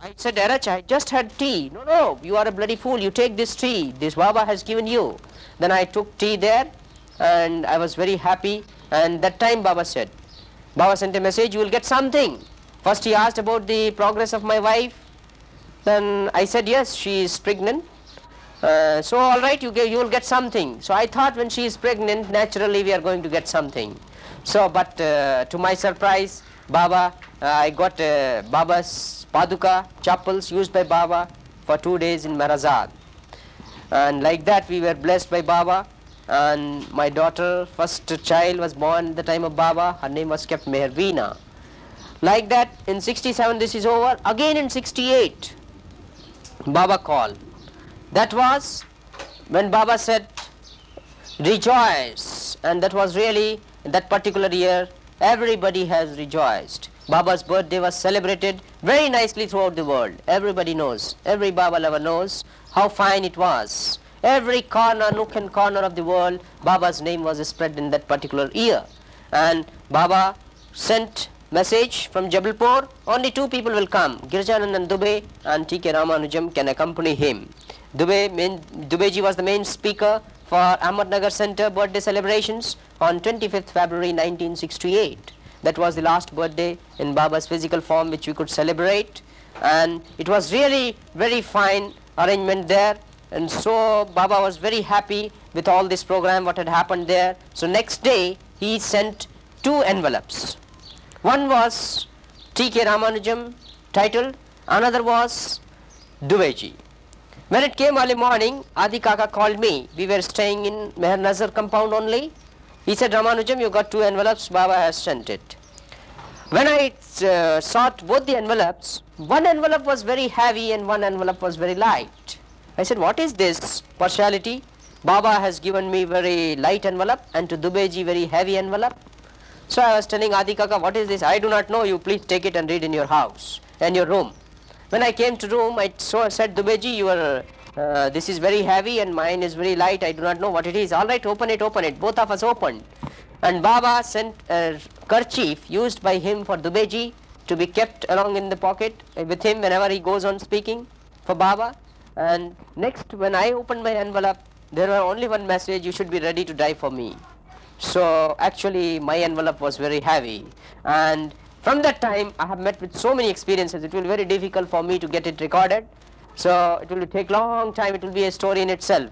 I said, Arach, I just had tea. No, no, you are a bloody fool. You take this tea. This Baba has given you. Then I took tea there and I was very happy. And that time Baba sent a message, you will get something. First he asked about the progress of my wife. Then I said, yes, she is pregnant. So all right, you will get something. So I thought when she is pregnant, naturally we are going to get something. So, but to my surprise, I got Baba's Paduka chapels used by Baba for 2 days in Marazad. And like that we were blessed by Baba. And my daughter, first child, was born at the time of Baba. Her name was kept Meherveena. Like that, in 67 this is over. Again in 68, Baba called. That was when Baba said, rejoice. And that was really, in that particular year, everybody has rejoiced. Baba's birthday was celebrated very nicely throughout the world. Everybody knows, every Baba lover knows how fine it was. Every corner, nook and corner of the world, Baba's name was spread in that particular year. And Baba sent message from Jabalpur, only 2 people will come, Girjanandan Dubey and T.K. Ramanujam can accompany him. Dubeji was the main speaker for Ahmednagar Center birthday celebrations on 25th February 1968. That was the last birthday in Baba's physical form which we could celebrate, and it was really very fine arrangement there. And so Baba was very happy with all this program what had happened there. So next day he sent 2 envelopes. One was T.K. Ramanujam titled, another was Dubeji. When it came early morning, Adi Kaka called me. We were staying in Meher Nazar compound only. He said, Ramanujam, you got 2 envelopes, Baba has sent it. When I sought both the envelopes, one envelope was very heavy and one envelope was very light. I said, what is this partiality? Baba has given me very light envelope and to Dubeji very heavy envelope. So I was telling Adi Kaka, what is this? I do not know, you please take it and read in your house, in your room. When I came to room, I said, Dubeji, this is very heavy and mine is very light, I do not know what it is. All right, open it. Both of us opened. And Baba sent a kerchief used by him for Dubeji to be kept along in the pocket with him whenever he goes on speaking for Baba. And next, when I opened my envelope, there was only one message, you should be ready to die for me. So actually my envelope was very heavy, and from that time I have met with so many experiences. It will be very difficult for me to get it recorded, so it will take long time, it will be a story in itself.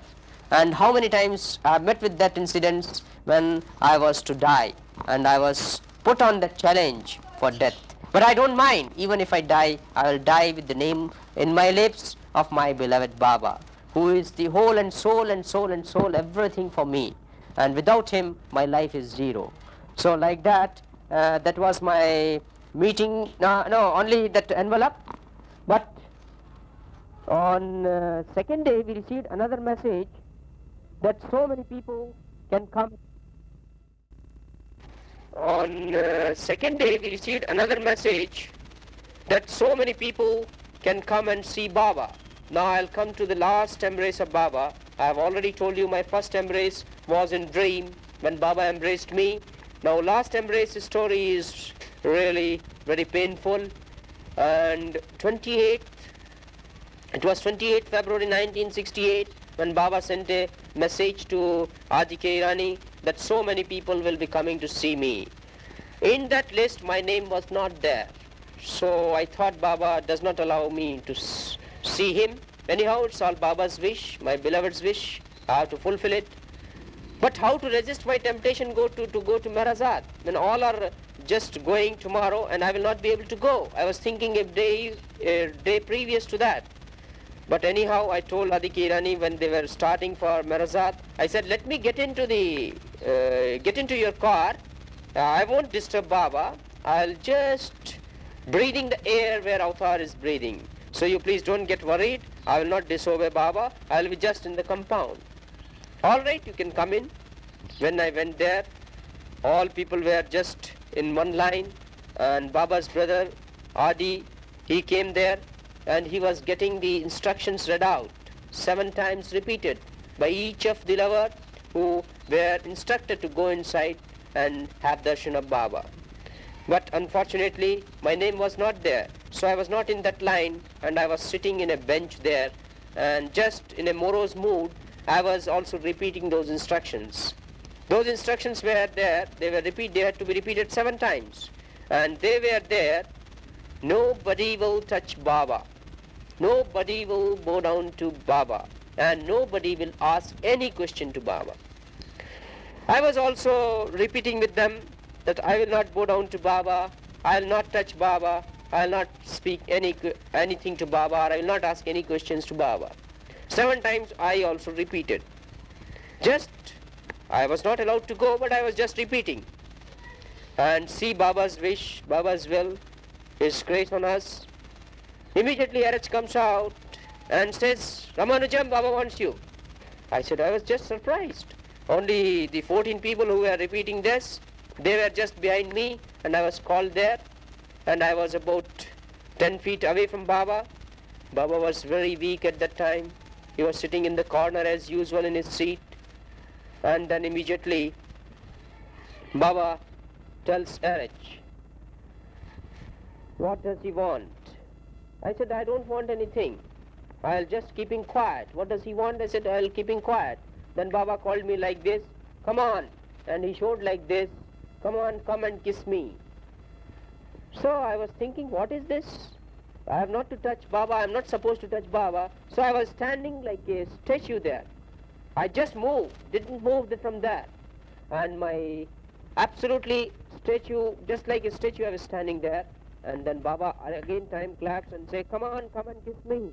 And how many times I have met with that incidents when I was to die and I was put on that challenge for death. But I don't mind, even if I die, I will die with the name in my lips of my beloved Baba, who is the whole and soul and soul and soul, everything for me. And without him, my life is zero. So like that, that was my meeting, no, only that envelope. But on second day, we received another message that so many people can come. On second day, we received another message that so many people can come and see Baba. Now I'll come to the last embrace of Baba. I have already told you my first embrace was in dream when Baba embraced me. Now last embrace story is really very painful. And it was 28th February 1968 when Baba sent a message to Adi Irani that so many people will be coming to see me. In that list my name was not there. So I thought Baba does not allow me to see him. Anyhow, it's all Baba's wish, my beloved's wish. I have to fulfill it. But how to resist my temptation to go to Marazad when all are just going tomorrow and I will not be able to go? I was thinking a day previous to that. But anyhow, I told Adi Irani when they were starting for Marazad, I said, let me get into your car. I won't disturb Baba. I'll just breathing the air where Avatar is breathing. So you please don't get worried. I will not disobey Baba. I will be just in the compound. All right, you can come in. When I went there, all people were just in one line, and Baba's brother Adi, he came there and he was getting the instructions read out, 7 times repeated by each of the lover who were instructed to go inside and have darshan of Baba. But unfortunately my name was not there. So I was not in that line, and I was sitting in a bench there, and just in a morose mood, I was also repeating those instructions. Those instructions were there, they had to be repeated 7 times. And they were there, nobody will touch Baba. Nobody will bow down to Baba. And nobody will ask any question to Baba. I was also repeating with them that I will not bow down to Baba, I will not touch Baba, I will not speak anything to Baba, or I will not ask any questions to Baba. 7 times I also repeated. I was not allowed to go, but I was just repeating. And see Baba's wish, Baba's will, His grace on us. Immediately RH comes out and says, Ramanujam, Baba wants you. I said, I was just surprised. Only the 14 people who were repeating this, they were just behind me, and I was called there, and I was about 10 feet away from Baba. Baba was very weak at that time. He was sitting in the corner as usual in his seat. And then immediately Baba tells RH, what does he want? I said, I don't want anything. I'll just keep him quiet. What does he want? I said, I'll keep him quiet. Then Baba called me like this, come on. And he showed like this, come on, come and kiss me. So I was thinking, what is this? I have not to touch Baba, I am not supposed to touch Baba. So I was standing like a statue there. I just moved, didn't move from there. And my absolutely statue, just like a statue, I was standing there. And then Baba again time claps and say, come on, come and kiss me.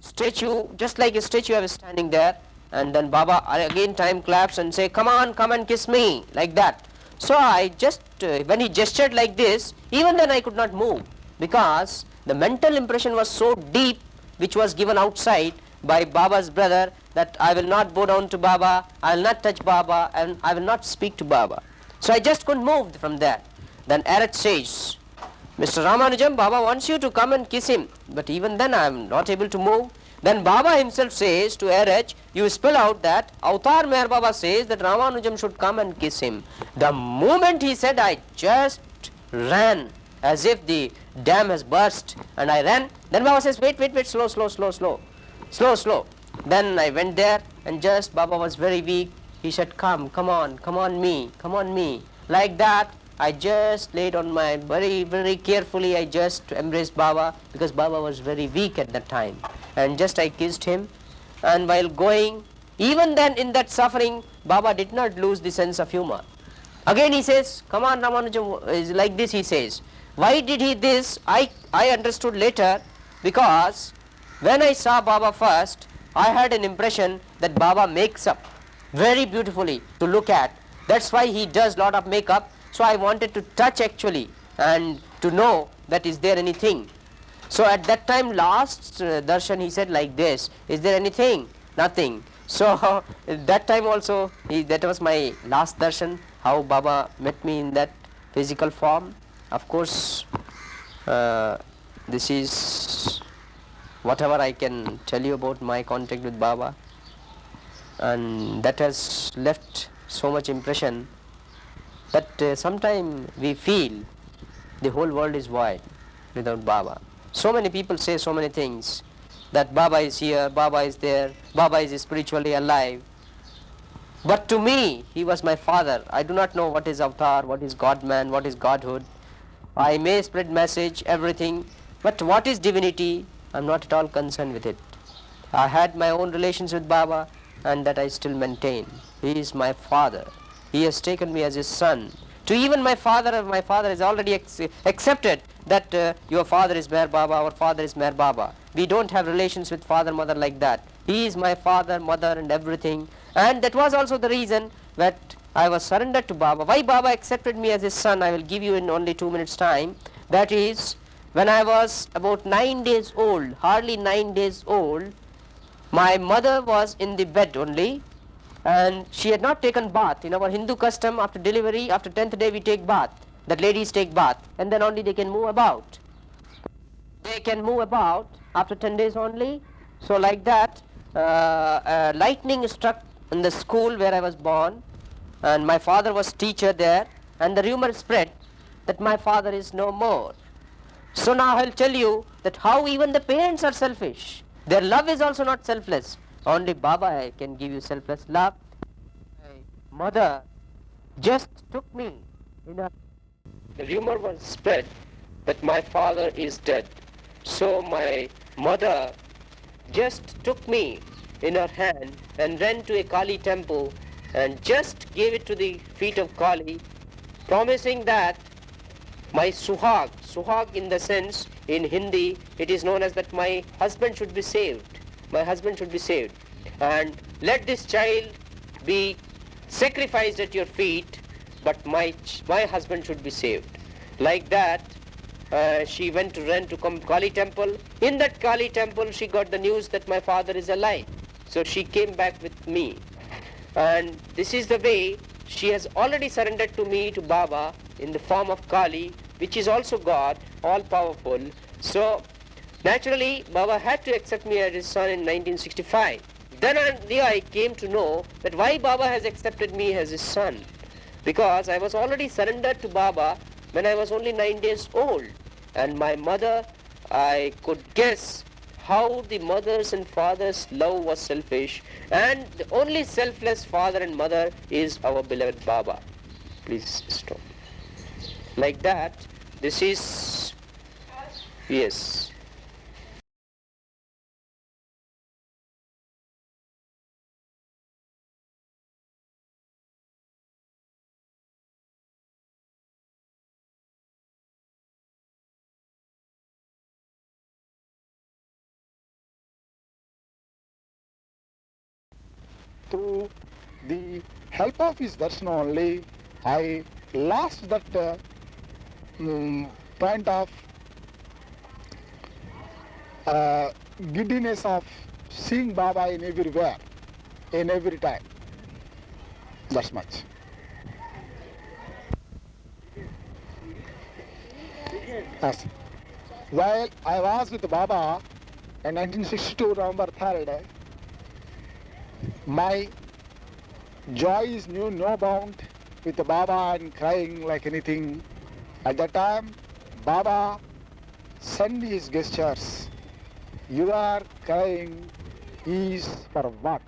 Statue, just like a statue, I was standing there. And then Baba again time claps and say, come on, come and kiss me, like that. So I just, when he gestured like this, even then I could not move, because the mental impression was so deep, which was given outside by Baba's brother, that I will not bow down to Baba, I will not touch Baba, and I will not speak to Baba. So I just couldn't move from there. Then RH says, Mr. Ramanujam, Baba wants you to come and kiss him. But even then I am not able to move. Then Baba himself says to RH, you spell out that Avatar MeherBaba says that Ramanujam should come and kiss him. The moment he said, I just ran as if the dam has burst, and I ran. Then Baba says, wait, slow. Then I went there, and just Baba was very weak. He said, come on me. Like that, I just laid on my, very carefully, I just embraced Baba, because Baba was very weak at that time. And just I kissed him, and while going, even then in that suffering, Baba did not lose the sense of humor. Again he says, come on Ramanujam, is like this he says. Why did he this? I understood later, because when I saw Baba first, I had an impression that Baba makes up very beautifully to look at. That's why he does lot of makeup. So I wanted to touch actually, and to know that is there anything. So at that time, last darshan, he said like this, is there anything? Nothing. So that time also, that was my last darshan, how Baba met me in that physical form. Of course, this is whatever I can tell you about my contact with Baba, and that has left so much impression that sometimes we feel the whole world is void without Baba. So many people say so many things, that Baba is here, Baba is there, Baba is spiritually alive. But to me, he was my father. I do not know what is avatar, what is God-man, what is Godhood. I may spread message, everything, but what is divinity, I am not at all concerned with it. I had my own relations with Baba, and that I still maintain. He is my father. He has taken me as his son. To even my father has already accepted that your father is MeherBaba, our father is MeherBaba. We don't have relations with father, mother like that. He is my father, mother and everything. And that was also the reason that I was surrendered to Baba. Why Baba accepted me as his son, I will give you in only 2 minutes time. That is, when I was about 9 days old, hardly 9 days old, my mother was in the bed only, and she had not taken bath. In our Hindu custom, after delivery, after 10th day we take bath. That ladies take bath, and then only they can move about. They can move about after 10 days only. So like that, lightning struck in the school where I was born, and my father was teacher there, and the rumor spread that my father is no more. So now I'll tell you that how even the parents are selfish. Their love is also not selfless. Only Baba can give you selfless love. My mother just took me in a... The rumor was spread that my father is dead. So my mother just took me in her hand and ran to a Kali temple and just gave it to the feet of Kali, promising that my suhag in the sense, in Hindi, it is known as that my husband should be saved. My husband should be saved. And let this child be sacrificed at your feet, but my husband should be saved. Like that, she went to run to Kali temple. In that Kali temple, she got the news that my father is alive. So she came back with me. And this is the way she has already surrendered to me, to Baba, in the form of Kali, which is also God, all-powerful. So naturally, Baba had to accept me as his son in 1965. Then I came to know that why Baba has accepted me as his son. Because I was already surrendered to Baba when I was only 9 days old. And my mother, I could guess how the mother's and father's love was selfish. And the only selfless father and mother is our beloved Baba. Please stop. Like that, this is, yes. Through the help of his darshan only, I lost that point of giddiness of seeing Baba in everywhere, in every time. That's much. Yes. While I was with Baba in 1962 November 3rd, my joy is knew no bound with Baba and crying like anything. At that time, Baba sent his gestures. You are crying is for what?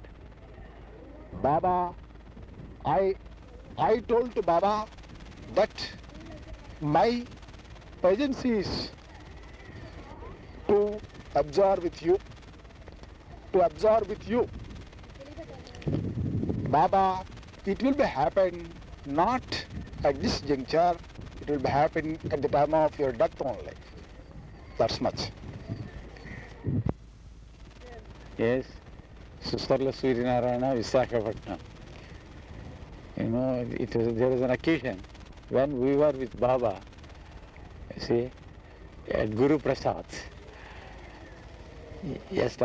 Baba, I told to Baba that my presence is to absorb with you, Baba, it will be happen not at this juncture, it will be happen at the time of your death only. That's much. Yes, Susarla Suryanarayana, Visakhapatnam. You know, there was an occasion when we were with Baba, you see, at Guru Prasad. Yes,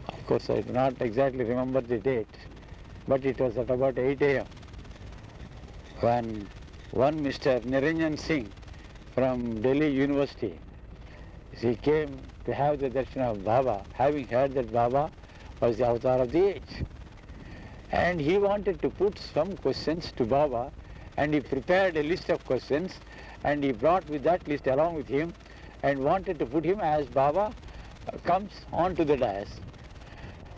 of course, I do not exactly remember the date, but it was at about 8 a.m. when one Mr. Niranjan Singh from Delhi University, he came to have the darshan of Baba, having heard that Baba was the avatar of the age. And he wanted to put some questions to Baba, and he prepared a list of questions, and he brought with that list along with him, and wanted to put him as Baba comes onto the dais.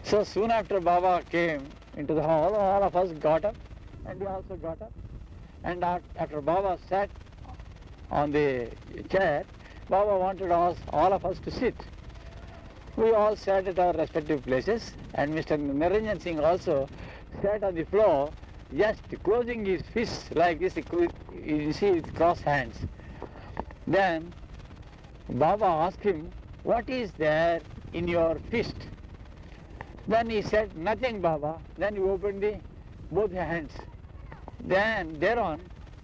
So soon after Baba came into the hall, all of us got up, and he also got up. And after Baba sat on the chair, Baba wanted us, all of us to sit. We all sat at our respective places, and Mr. Niranjan Singh also sat on the floor, just closing his fists like this, you see, with crossed hands. Then Baba asked him, what is there in your fist? Then he said, nothing, Baba. Then he opened both hands. Then thereon,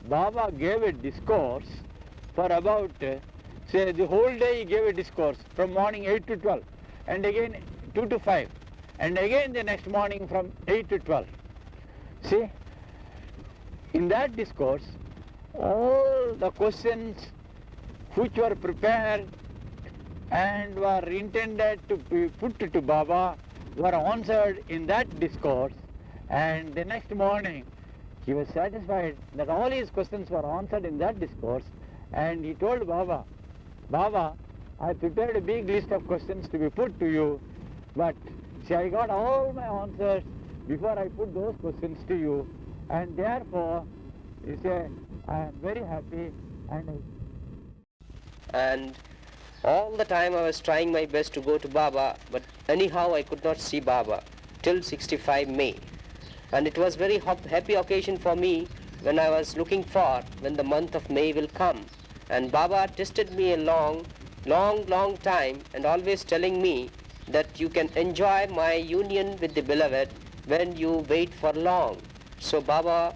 Baba gave a discourse for about, say, the whole day he gave a discourse from morning 8 to 12, and again 2 to 5, and again the next morning from 8 to 12. See, in that discourse, all the questions which were prepared and were intended to be put to Baba were answered in that discourse, and the next morning he was satisfied that all his questions were answered in that discourse, and he told Baba, Baba, I prepared a big list of questions to be put to you, but see, I got all my answers before I put those questions to you, and therefore, you say, I am very happy, and all the time I was trying my best to go to Baba, but anyhow I could not see Baba till 65 May. And it was very happy occasion for me when I was looking for when the month of May will come. And Baba tested me a long time, and always telling me that you can enjoy my union with the beloved when you wait for long. So Baba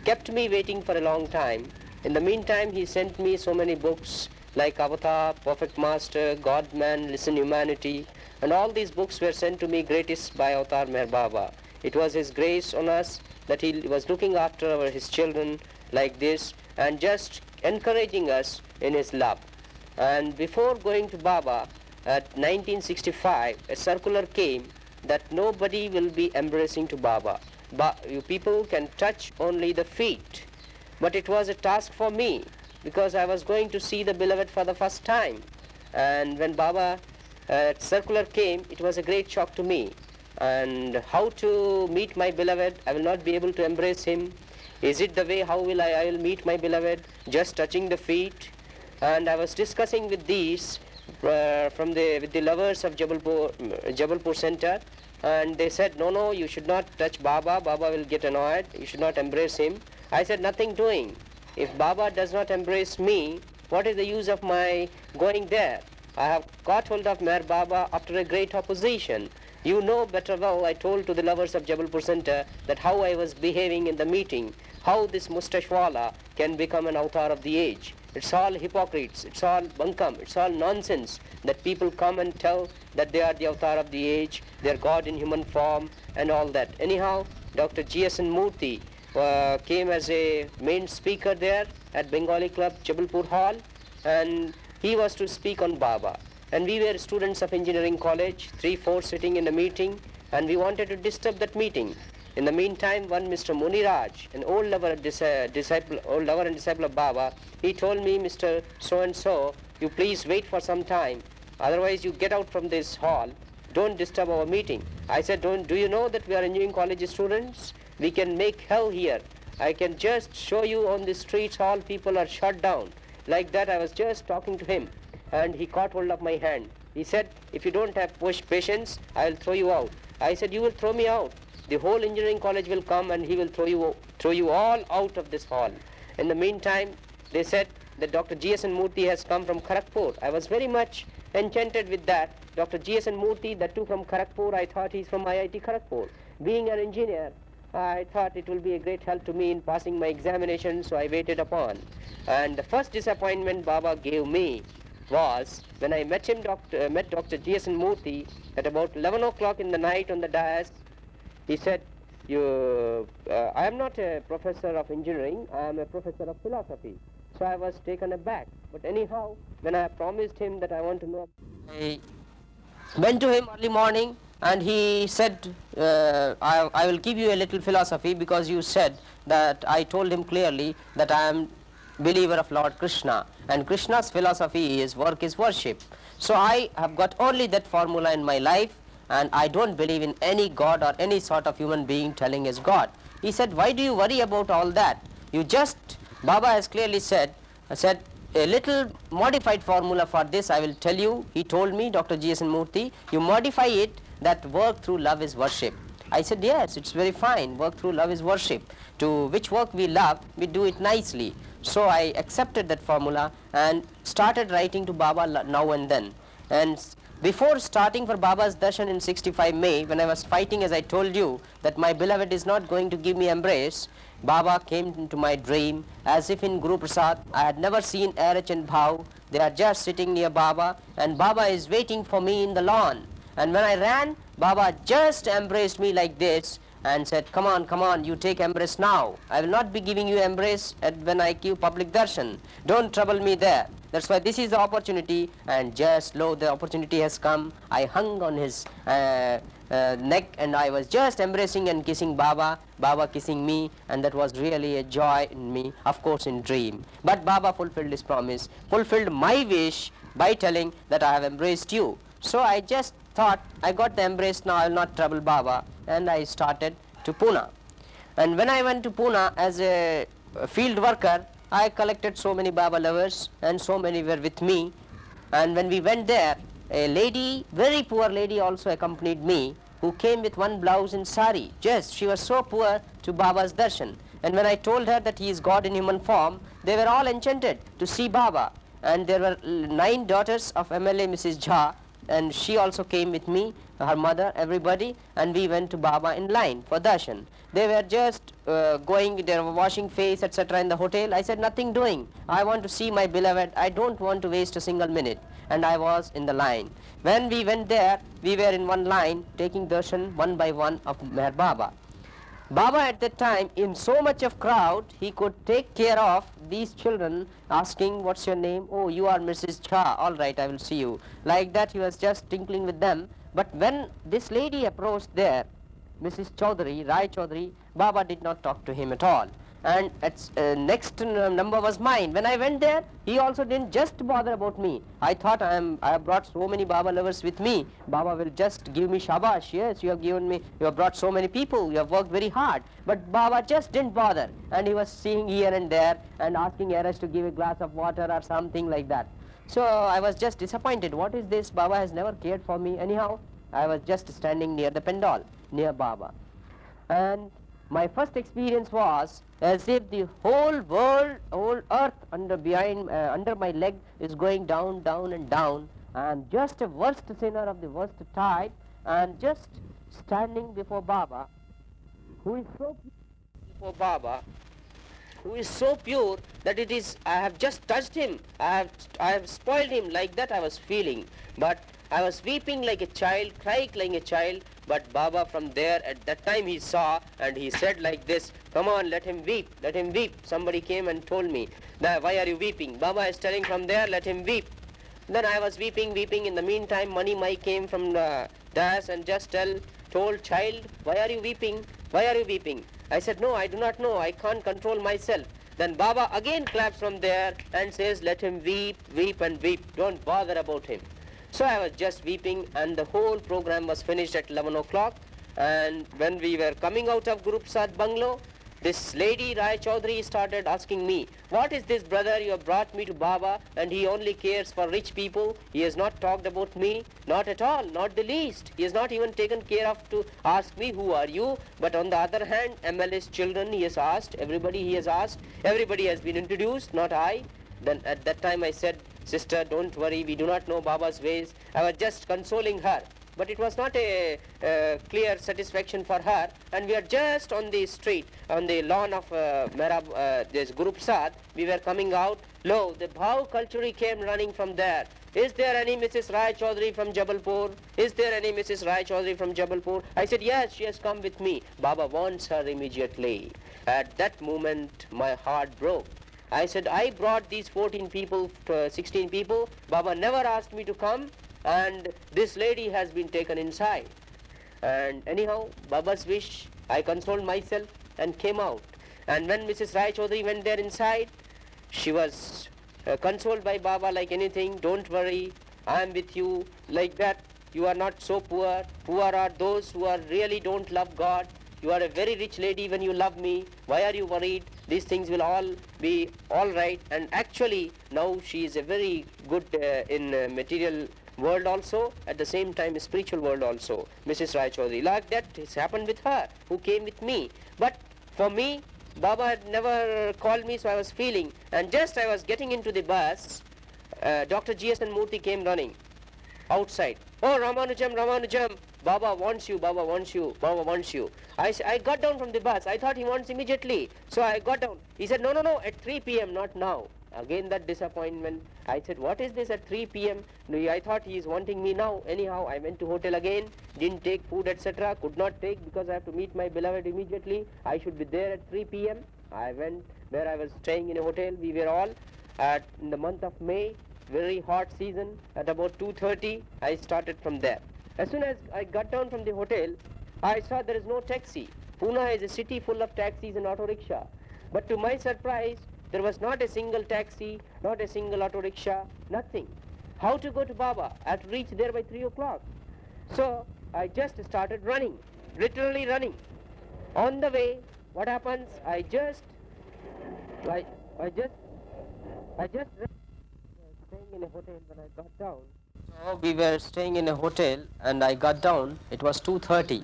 kept me waiting for a long time. In the meantime, he sent me so many books like Avatar, Perfect Master, God, Man, Listen, Humanity, and all these books were sent to me gratis by Avatar Meher Baba. It was his grace on us that he was looking after his children like this and just encouraging us in his love. And before going to Baba, at 1965, a circular came that nobody will be embracing to Baba. You people can touch only the feet. But it was a task for me because I was going to see the beloved for the first time. And when Baba circular came, it was a great shock to me. And how to meet my beloved? I will not be able to embrace him. Is it the way how will I will meet my beloved? Just touching the feet? And I was discussing with these with the lovers of Jabalpur Center, and they said, no, you should not touch Baba. Baba will get annoyed. You should not embrace him. I said, nothing doing. If Baba does not embrace me, what is the use of my going there? I have got hold of Meher Baba after a great opposition. You know better well, I told to the lovers of Jabalpur Center that how I was behaving in the meeting, how this mustachwala can become an avatar of the age. It's all hypocrites, it's all bunkam, it's all nonsense that people come and tell that they are the avatar of the age, they are God in human form and all that. Anyhow, Dr. G.S.N. Murthy came as a main speaker there at Bengali Club, Jabalpur Hall, and he was to speak on Baba. And we were students of engineering college, 3-4 sitting in a meeting, and we wanted to disturb that meeting. In the meantime, one Mr. Muniraj, an old lover and disciple of Baba, he told me, Mr. So-and-so, you please wait for some time, otherwise you get out from this hall, don't disturb our meeting. I said, do you know that we are engineering college students? We can make hell here. I can just show you on the streets, all people are shut down. Like that, I was just talking to him, and he caught hold of my hand. He said, if you don't have patience, I will throw you out. I said, you will throw me out. The whole engineering college will come and he will throw you all out of this hall. In the meantime, they said that Dr. G.S.N. Murthy has come from Kharagpur. I was very much enchanted with that. Dr. G.S.N. Murthy, that too from Kharagpur, I thought he's from IIT Kharagpur. Being an engineer, I thought it will be a great help to me in passing my examination, so I waited upon. And the first disappointment Baba gave me was when I met Dr. G.S.N. Murthy at about 11 o'clock in the night on the dais. He said, I am not a professor of engineering, I am a professor of philosophy. So I was taken aback. But anyhow, when I promised him that I want to know, I went to him early morning and he said, I will give you a little philosophy because you said that I told him clearly that I am believer of Lord Krishna, and Krishna's philosophy is work is worship. So I have got only that formula in my life, and I don't believe in any God or any sort of human being telling is God. He said, why do you worry about all that? You just, Baba has clearly said a little modified formula for this I will tell you. He told me, Dr. G.S.N. Murthy, you modify it that work through love is worship. I said, yes, it's very fine, work through love is worship. To which work we love, we do it nicely. So I accepted that formula and started writing to Baba now and then. And before starting for Baba's darshan in 65 May, when I was fighting, as I told you, that my beloved is not going to give me embrace, Baba came into my dream as if in Guru Prasad. I had never seen Arach and Bhav. They are just sitting near Baba, and Baba is waiting for me in the lawn. And when I ran, Baba just embraced me like this and said, come on, you take embrace now. I will not be giving you embrace when I give public darshan. Don't trouble me there. That's why this is the opportunity, and just lo, the opportunity has come. I hung on his neck, and I was just embracing and kissing Baba, Baba kissing me, and that was really a joy in me, of course in dream. But Baba fulfilled his promise, fulfilled my wish by telling that I have embraced you. So I just thought, I got the embrace, now I will not trouble Baba, and I started to Pune. And when I went to Pune as a field worker, I collected so many Baba lovers, and so many were with me. And when we went there, a lady, very poor lady, also accompanied me, who came with one blouse and sari. Just, she was so poor to Baba's darshan. And when I told her that he is God in human form, they were all enchanted to see Baba. And there were 9 daughters of MLA Mrs. Jha, and she also came with me, her mother, everybody, and we went to Baba in line for darshan. They were just going, they were washing face, etc. in the hotel. I said, nothing doing. I want to see my beloved. I don't want to waste a single minute. And I was in the line. When we went there, we were in one line, taking darshan one by one of Meher Baba. Baba at that time, in so much of crowd, he could take care of these children asking, what's your name? Oh, you are Mrs. Jha. All right, I will see you. Like that, he was just tinkling with them. But when this lady approached there, Mrs. Chaudhary, Rai Chaudhary, Baba did not talk to him at all. And next number was mine. When I went there, he also didn't just bother about me. I thought I have brought so many Baba lovers with me. Baba will just give me shabash. Yes, you have brought so many people. You have worked very hard. But Baba just didn't bother. And he was seeing here and there and asking Eras to give a glass of water or something like that. So I was just disappointed. What is this? Baba has never cared for me. Anyhow, I was just standing near the pendal, near Baba. And my first experience was as if the whole world, whole earth under my leg is going down, down and down. And just a worst sinner of the worst type, and just standing before Baba, who is so before Baba, who is so pure that it is, I have just touched him, I have spoiled him. Like that I was feeling. But I was weeping like a child, crying like a child. But Baba from there, at that time he saw, and he said like this, come on, let him weep, let him weep. Somebody came and told me, that, why are you weeping? Baba is telling from there, let him weep. Then I was weeping. In the meantime, Mani Mai came from the dais and just told child, why are you weeping? Why are you weeping? I said, no, I do not know, I can't control myself. Then Baba again claps from there and says, let him weep, weep and weep, don't bother about him. So I was just weeping, and the whole program was finished at 11 o'clock. And when we were coming out of Guru Prasad bungalow, this lady, Rai Chaudhary, started asking me, what is this, brother? You have brought me to Baba, and he only cares for rich people. He has not talked about me, not at all, not the least. He has not even taken care of to ask me, who are you? But on the other hand, MLA's children he has asked, everybody he has asked, everybody has been introduced, not I. Then at that time I said, sister, don't worry, we do not know Baba's ways. I was just consoling her. But it was not a clear satisfaction for her, and we are just on the street, on the lawn of this Guru Prasad. We were coming out. Lo, the Bhav Kalchuri came running from there. Is there any Mrs. Rai Chaudhary from Jabalpur? Is there any Mrs. Rai Chaudhary from Jabalpur? I said, yes, she has come with me. Baba wants her immediately. At that moment, my heart broke. I said, I brought these 14 people, 16 people. Baba never asked me to come, and this lady has been taken inside. And anyhow, Baba's wish, I consoled myself and came out. And when Mrs. Rai Chaudhary went there inside, she was consoled by Baba like anything. Don't worry, I am with you, like that. You are not so poor. Poor are those who are really don't love God. You are a very rich lady when you love me. Why are you worried? These things will all be all right. And actually, now she is a very good in material world also, at the same time spiritual world also, Mrs. Rai Chaudhary. Like that, it's happened with her, who came with me. But for me, Baba had never called me, so I was feeling. And just I was getting into the bus, Dr. G.S. and Murthy came running outside. Oh, Ramanujam, Ramanujam, Baba wants you, Baba wants you, Baba wants you. I got down from the bus. I thought he wants immediately. So I got down. He said, no, no, no, at 3 p.m., not now. Again that disappointment. I said, what is this at 3 p.m.? No, I thought he is wanting me now. Anyhow, I went to hotel again, didn't take food, etc. Could not take because I have to meet my beloved immediately. I should be there at 3 p.m. I went where I was staying in a hotel. We were all in the month of May, very hot season. At about 2:30, I started from there. As soon as I got down from the hotel, I saw there is no taxi. Pune is a city full of taxis and auto rickshaw. But to my surprise, there was not a single taxi, not a single auto rickshaw, nothing. How to go to Baba? I had to reach there by 3 o'clock. So I just started running, literally running. On the way, what happens? I just staying in a hotel when I got down. So we were staying in a hotel and I got down. It was 2:30.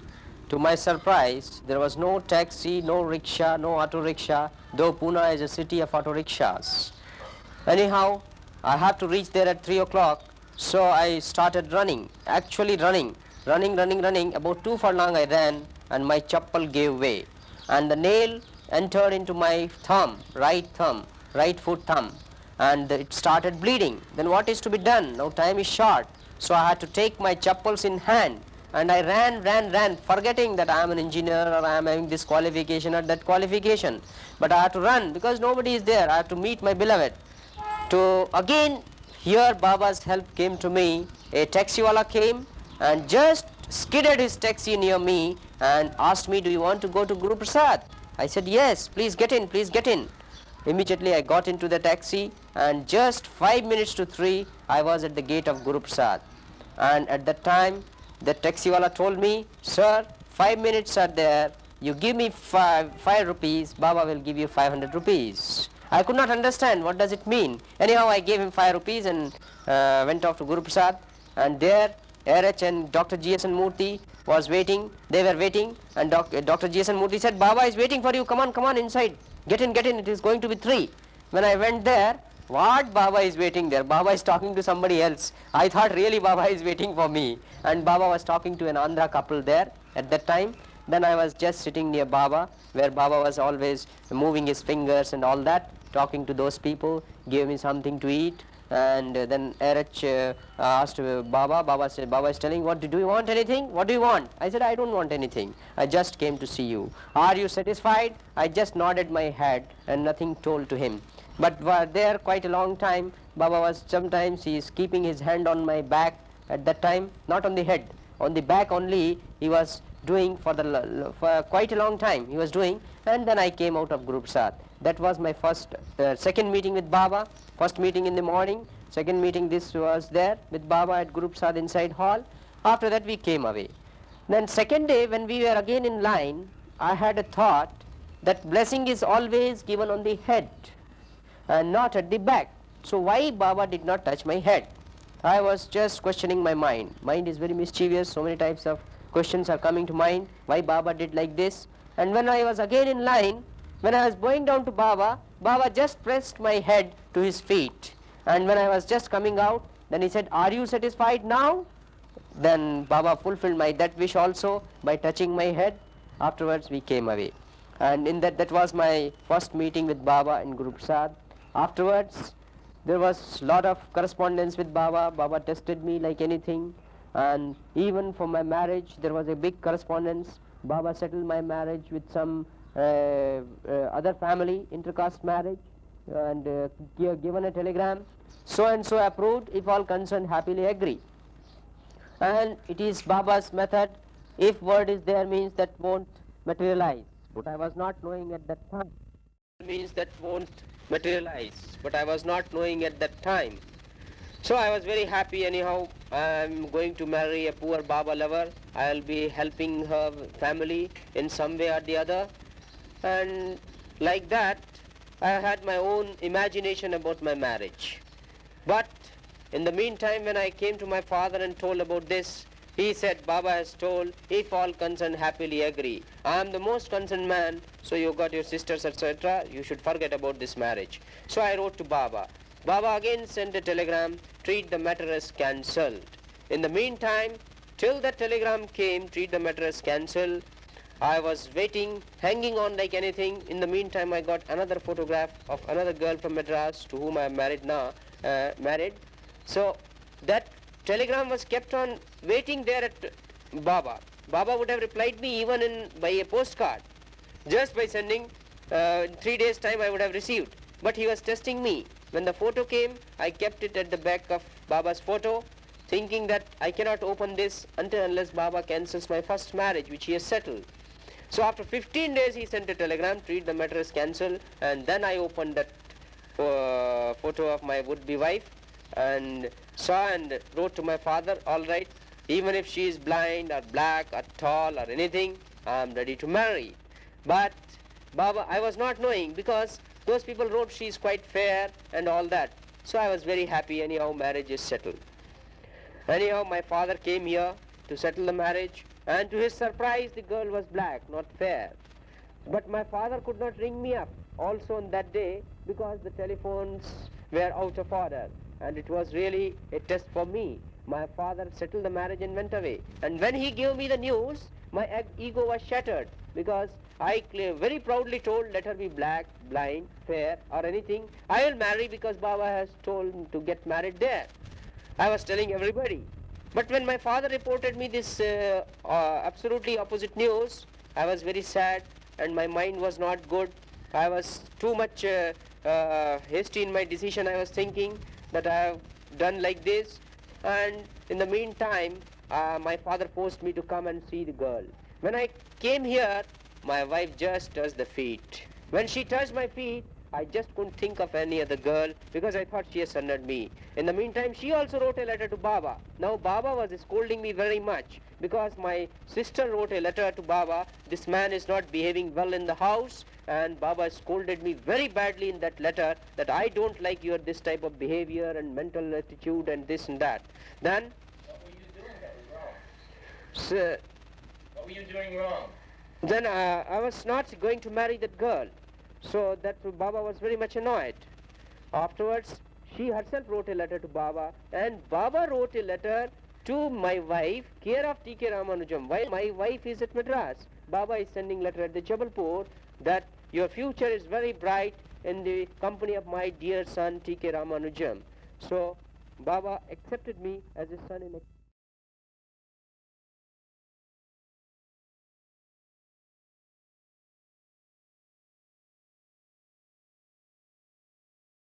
To my surprise, there was no taxi, no rickshaw, no auto rickshaw, though Pune is a city of auto rickshaws. Anyhow, I have to reach there at 3 o'clock, so I started running, actually running. About 2 furlong I ran and my chappal gave way. And the nail entered into my thumb, right foot thumb, and it started bleeding. Then what is to be done? Now time is short, so I had to take my chappals in hand. And I ran, forgetting that I am an engineer or I am having this qualification or that qualification. But I had to run because nobody is there. I have to meet my beloved. To again, here Baba's help came to me. A taxiwala came and just skidded his taxi near me and asked me, do you want to go to Guru Prasad? I said, yes, please get in, please get in. Immediately I got into the taxi and just 5 minutes to 3, I was at the gate of Guru Prasad. And at that time, the taxiwala told me, sir, 5 minutes are there, you give me 5 rupees, Baba will give you 500 rupees. I could not understand what does it mean. Anyhow, I gave him 5 rupees and went off to Guru Prasad, and there RH and Dr. G.S.N. Murthy was waiting, they were waiting, and Dr. G.S.N. Murthy said, Baba is waiting for you, come on inside, get in, it is going to be 3. When I went there, what Baba is waiting there? Baba is talking to somebody else. I thought really Baba is waiting for me. And Baba was talking to an Andhra couple there at that time. Then I was just sitting near Baba, where Baba was always moving his fingers and all that, talking to those people, gave me something to eat. And then RH asked Baba. Baba said, Baba is telling, what do you want anything? What do you want? I said, I don't want anything. I just came to see you. Are you satisfied? I just nodded my head and nothing told to him. But there quite a long time, Baba was, sometimes he is keeping his hand on my back at that time, not on the head, on the back only he was doing for quite a long time he was doing. And then I came out of Guru Prasad. That was my second meeting with Baba. First meeting in the morning, second meeting this was there with Baba at Guru Prasad inside hall. After that we came away. Then second day when we were again in line, I had a thought that blessing is always given on the head and not at the back. So why Baba did not touch my head? I was just questioning my mind. Mind is very mischievous, so many types of questions are coming to mind. Why Baba did like this? And when I was again in line, when I was going down to Baba, Baba just pressed my head to his feet. And when I was just coming out, then he said, are you satisfied now? Then Baba fulfilled that wish also by touching my head. Afterwards we came away. And in that was my first meeting with Baba in Guru Prasad. Afterwards, there was lot of correspondence with Baba. Baba tested me like anything. And even for my marriage, there was a big correspondence. Baba settled my marriage with some other family, intercaste marriage, and given a telegram. So and so approved, if all concerned happily agree. And it is Baba's method. If word is there means that won't materialize. But I was not knowing at that time. Means that won't materialize. But I was not knowing at that time. So I was very happy anyhow. I am going to marry a poor Baba lover. I will be helping her family in some way or the other. And like that, I had my own imagination about my marriage. But in the meantime, when I came to my father and told about this, he said, Baba has told, if all concerned happily agree. I am the most concerned man, so you got your sisters, etc. You should forget about this marriage. So I wrote to Baba. Baba again sent a telegram, treat the matter as cancelled. In the meantime, till the telegram came, treat the matter as cancelled, I was waiting, hanging on like anything. In the meantime, I got another photograph of another girl from Madras to whom I am married now. So that telegram was kept on waiting there at Baba. Baba would have replied me even by a postcard. Just by sending, 3 days time I would have received. But he was testing me. When the photo came, I kept it at the back of Baba's photo. thinking that I cannot open this until unless Baba cancels my first marriage, which he has settled. So after 15 days he sent a telegram, treat the matter as cancelled, and then I opened that photo of my would-be wife and saw and wrote to my father, all right, even if she is blind or black or tall or anything, I am ready to marry. But Baba, I was not knowing, because those people wrote she is quite fair and all that. So I was very happy. Anyhow, marriage is settled. Anyhow, my father came here to settle the marriage, and to his surprise the girl was black, not fair. But my father could not ring me up also on that day, because the telephones were out of order, and it was really a test for me. My father settled the marriage and went away. And when he gave me the news, my ego was shattered, because I very proudly told, let her be black, blind, fair or anything, I will marry, because Baba has told me to get married there. I was telling everybody. But when my father reported me this absolutely opposite news, I was very sad and my mind was not good. I was too much hasty in my decision. I was thinking that I have done like this, and in the meantime my father forced me to come and see the girl. When I came here, my wife just touched the feet. When she touched my feet, I just couldn't think of any other girl, because I thought she has surrendered me. In the meantime, she also wrote a letter to Baba. Now Baba was scolding me very much, because my sister wrote a letter to Baba, this man is not behaving well in the house, and Baba scolded me very badly in that letter, that I don't like your this type of behavior and mental attitude and this and that. Then What were you doing that was wrong? So, What were you doing wrong? then I was not going to marry that girl. So that Baba was very much annoyed. Afterwards, she herself wrote a letter to Baba, and Baba wrote a letter to my wife, care of T.K. Ramanujam. While my wife is at Madras, Baba is sending letter at the Jabalpur that your future is very bright in the company of my dear son T.K. Ramanujam. So Baba accepted me as his son in